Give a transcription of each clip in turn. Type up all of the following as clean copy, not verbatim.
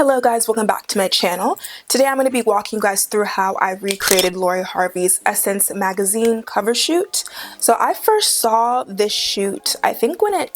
Hello guys, welcome back to my channel. Today I'm going to be walking you guys through how I recreated Lori Harvey's Essence magazine cover shoot. So I first saw this shoot, I think when it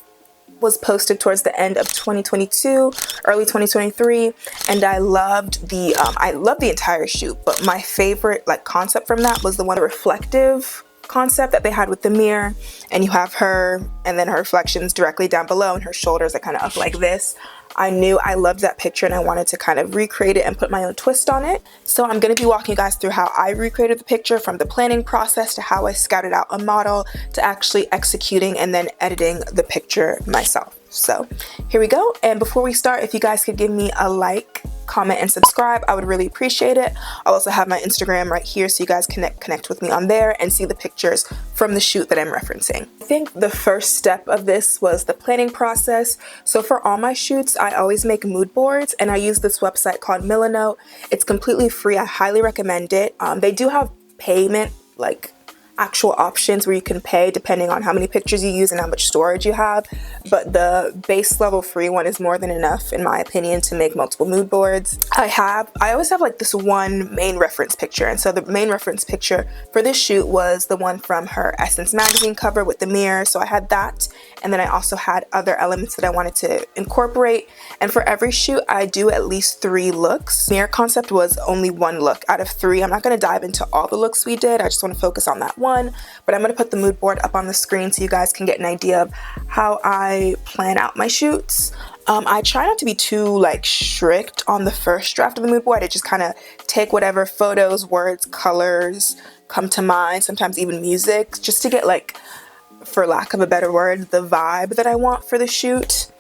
was posted towards the end of 2022, early 2023, and I loved the entire shoot, but my favorite concept from that was the one reflective concept that they had with the mirror, and you have her and then her reflections directly down below and her shoulders are kind of up like this. I knew I loved that picture and I wanted to kind of recreate it and put my own twist on it. So I'm going to be walking you guys through how I recreated the picture, from the planning process to how I scouted out a model to actually executing and then editing the picture myself. So here we go. And before we start, if you guys could give me a like, comment, and subscribe, I would really appreciate it. I'll also have my Instagram right here so you guys can connect with me on there and see the pictures from the shoot that I'm referencing. I think the first step of this was the planning process. So for all my shoots, I always make mood boards, and I use this website called Milanote. It's completely free. I highly recommend it. They do have payment, actual options where you can pay depending on how many pictures you use and how much storage you have, but the base level free one is more than enough in my opinion to make multiple mood boards. I always have this one main reference picture, and so the main reference picture for this shoot was the one from her Essence magazine cover with the mirror. So I had that, and then I also had other elements that I wanted to incorporate, and for every shoot I do at least 3 looks. Mirror concept was only 1 look out of 3. I'm not going to dive into all the looks we did, I just want to focus on that one, but I'm going to put the mood board up on the screen so you guys can get an idea of how I plan out my shoots. I try not to be too strict on the first draft of the mood board. I just kind of take whatever photos, words, colors come to mind, sometimes even music, just to get for lack of a better word, the vibe that I want for the shoot.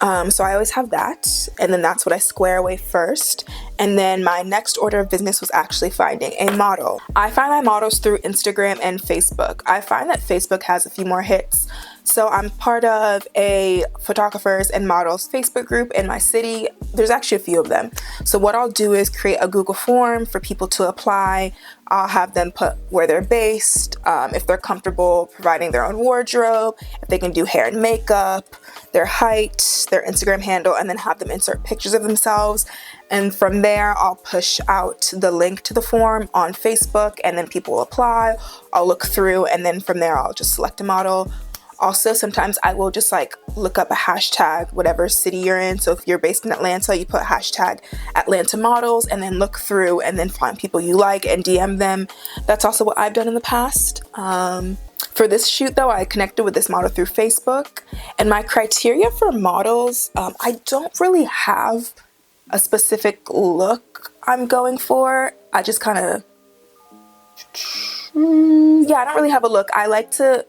So I always have that, and then that's what I square away first. And then my next order of business was actually finding a model. I find my models through Instagram and Facebook. I find that Facebook has a few more hits. So I'm part of a photographers and models Facebook group in my city. There's actually a few of them. So what I'll do is create a Google form for people to apply. I'll have them put where they're based, if they're comfortable providing their own wardrobe, if they can do hair and makeup, their height, their Instagram handle, and then have them insert pictures of themselves. And from there, I'll push out the link to the form on Facebook, and then people will apply. I'll look through, and then from there, I'll just select a model. Also, sometimes I will just look up a hashtag, whatever city you're in. So if you're based in Atlanta, you put hashtag Atlanta models and then look through and then find people you like and DM them. That's also what I've done in the past. For this shoot though, I connected with this model through Facebook, and my criteria for models, I don't really have a specific look I'm going for. I just kind of, I don't really have a look. I like to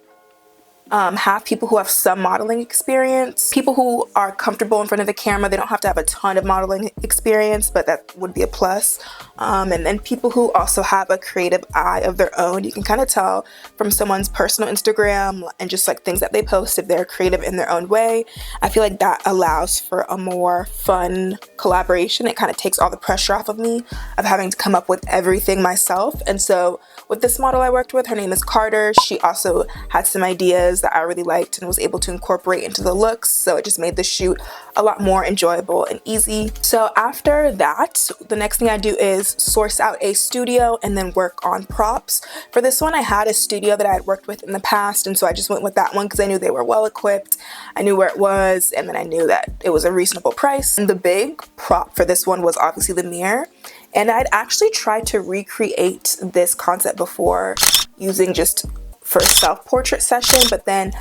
have people who have some modeling experience, people who are comfortable in front of the camera. They don't have to have a ton of modeling experience, but that would be a plus. And then people who also have a creative eye of their own. You can kind of tell from someone's personal Instagram and just things that they post if they're creative in their own way. I feel like that allows for a more fun collaboration. It kind of takes all the pressure off of me of having to come up with everything myself. And so with this model I worked with, her name is Carter. She also had some ideas that I really liked and was able to incorporate into the looks, so it just made the shoot a lot more enjoyable and easy. So after that, the next thing I do is source out a studio and then work on props. For this one, I had a studio that I had worked with in the past, and so I just went with that one because I knew they were well equipped, I knew where it was, and then I knew that it was a reasonable price. And the big prop for this one was obviously the mirror. And I'd actually tried to recreate this concept before using just for a self-portrait session, but then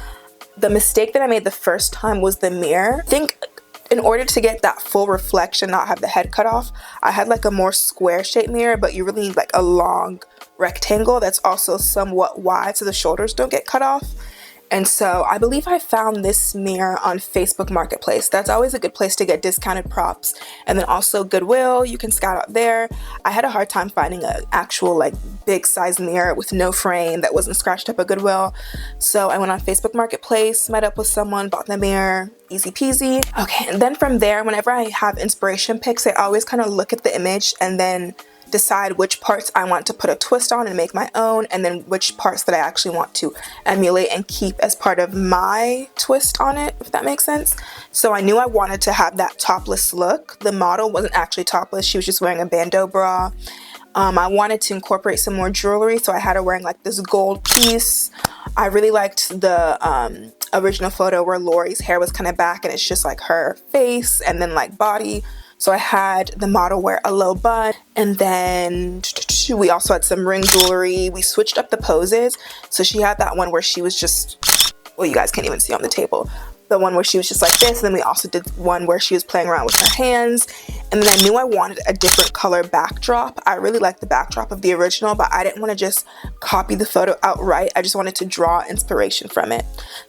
the mistake that I made the first time was the mirror. I think in order to get that full reflection, not have the head cut off, I had a more square shaped mirror, but you really need a long rectangle that's also somewhat wide so the shoulders don't get cut off. And so I believe I found this mirror on Facebook Marketplace. That's always a good place to get discounted props. And then also Goodwill, you can scout out there. I had a hard time finding an actual big size mirror with no frame that wasn't scratched up at Goodwill. So I went on Facebook Marketplace, met up with someone, bought the mirror, easy peasy. Okay, and then from there, whenever I have inspiration pics, I always kind of look at the image and then decide which parts I want to put a twist on and make my own, and then which parts that I actually want to emulate and keep as part of my twist on it, if that makes sense. So I knew I wanted to have that topless look. The model wasn't actually topless, she was just wearing a bandeau bra. I wanted to incorporate some more jewelry, so I had her wearing like this gold piece. I really liked the original photo where Lori's hair was kind of back and it's just like her face and then like body. So I had the model wear a low bun, and then we also had some ring jewelry. We switched up the poses. So she had that one where she was just, well, you guys can't even see on the table, the one where she was just like this, and then we also did one where she was playing around with her hands. And then I knew I wanted a different color backdrop. I really liked the backdrop of the original, but I didn't want to just copy the photo outright. I just wanted to draw inspiration from it.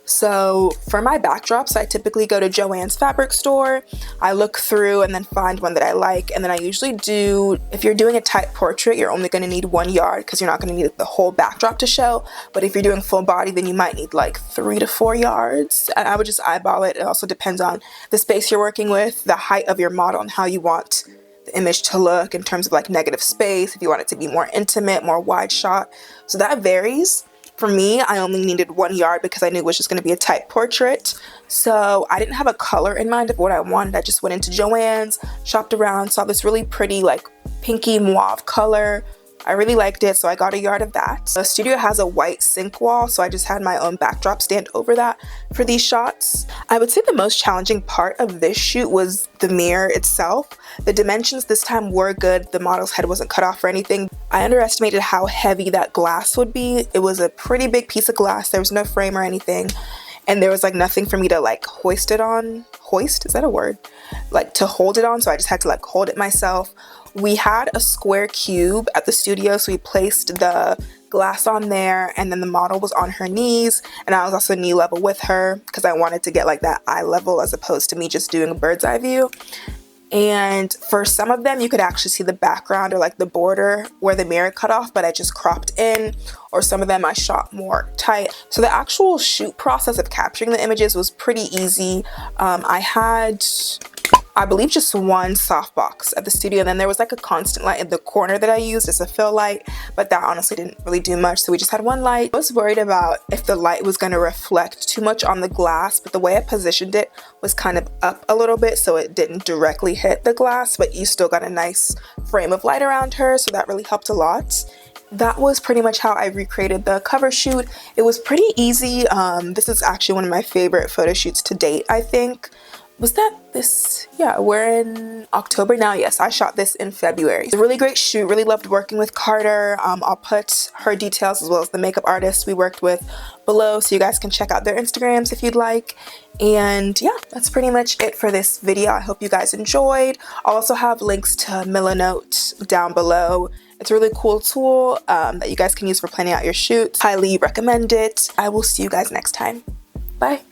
So for my backdrops, I typically go to Joann's fabric store. I look through and then find one that I like, and then I usually do, if you're doing a tight portrait, you're only going to need 1 yard because you're not going to need the whole backdrop to show. But if you're doing full body, then you might need like 3 to 4 yards, and I would just eyeball it. It also depends on the space you're working with, the height of your model, and how you want the image to look in terms of like negative space, if you want it to be more intimate, more wide shot. So that varies. For me, I only needed 1 yard because I knew it was just going to be a tight portrait. So I didn't have a color in mind of what I wanted. I just went into Joann's, shopped around, saw this really pretty like pinky mauve color. I really liked it, so I got 1 yard of that. The studio has a white sink wall, so I just had my own backdrop stand over that for these shots. I would say the most challenging part of this shoot was the mirror itself. The dimensions this time were good. The model's head wasn't cut off or anything. I underestimated how heavy that glass would be. It was a pretty big piece of glass. There was no frame or anything. And there was like nothing for me to like hoist it on. Hoist? Is that a word? Like to hold it on, so I just had to like hold it myself. We had a square cube at the studio, so we placed the glass on there, and then the model was on her knees, and I was also knee level with her because I wanted to get like that eye level as opposed to me just doing a bird's eye view. And for some of them, you could actually see the background or like the border where the mirror cut off, but I just cropped in, or some of them I shot more tight. So the actual shoot process of capturing the images was pretty easy. I had, I believe, just one softbox at the studio, and then there was like a constant light in the corner that I used as a fill light, but that honestly didn't really do much, so we just had one light. I was worried about if the light was going to reflect too much on the glass, but the way I positioned it was kind of up a little bit so it didn't directly hit the glass, but you still got a nice frame of light around her, so that really helped a lot. That was pretty much how I recreated the cover shoot. It was pretty easy. This is actually one of my favorite photo shoots to date, I think. Was that this? Yeah, we're in October now. Yes, I shot this in February. It's a really great shoot. Really loved working with Carter. I'll put her details as well as the makeup artist we worked with below, so you guys can check out their Instagrams if you'd like. And yeah, that's pretty much it for this video. I hope you guys enjoyed. I'll also have links to Milanote down below. It's a really cool tool that you guys can use for planning out your shoots. Highly recommend it. I will see you guys next time. Bye.